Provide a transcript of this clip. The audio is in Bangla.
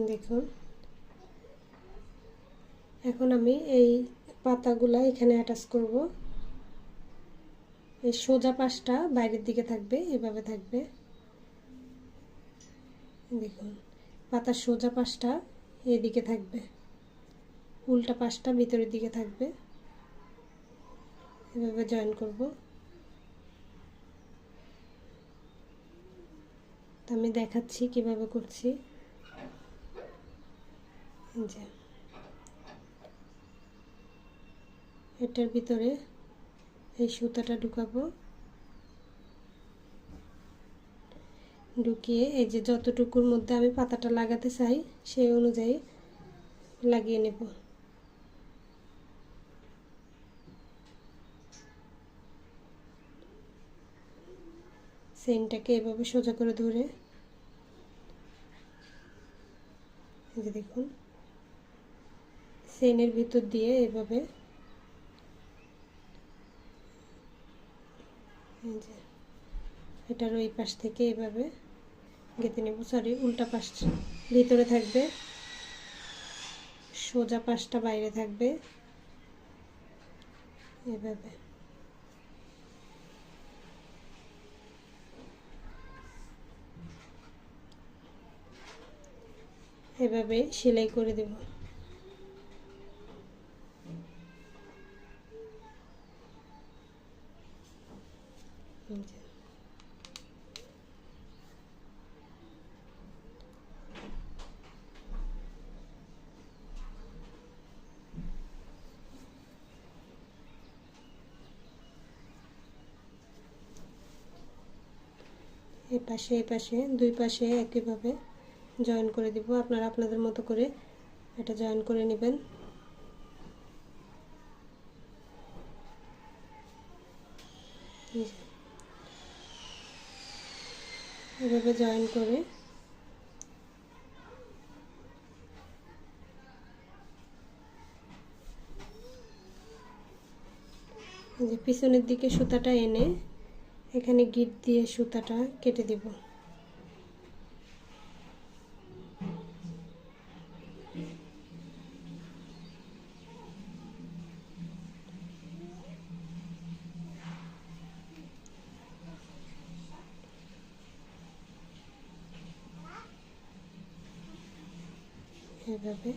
দেখুন এখন আমি এই পাতাগুলা এখানে অ্যাটাচ করব। এই সোজা পাশটা বাইরের দিকে থাকবে, এভাবে থাকবে। দেখুন পাতার সোজা পাশটা এদিকে থাকবে, উল্টা পাশটা ভিতরের দিকে থাকবে। এভাবে জয়েন করব। আমি দেখাচ্ছি কিভাবে করছি। যে এটার ভিতরে এই সুতাটা ঢুকাবো, ঢুকিয়ে এই যে যতটুকুর মধ্যে আমি পাতাটা লাগাতে চাই সেই অনুযায়ী লাগিয়ে নেব। চেইনটাকে এভাবে সোজা করে ধরে এই যে দেখুন চেইনের ভিতর দিয়ে এভাবে এই যে এটার ওই পাশ থেকে এভাবে গেঁথে নেব। সরি, উল্টা পাশ ভিতরে থাকবে, সোজা পাশটা বাইরে থাকবে। এভাবে এভাবে সেলাই করে দেব। এই পাশে দুই পাশে একইভাবে জয়েন করে দিব। আপনারা আপনাদের মতো করে এটা জয়েন করে নেবেন। এভাবে জয়েন করে যে পিছনের দিকে সুতাটা এনে এখানে গিট দিয়ে সুতাটা কেটে দেব। এভাবে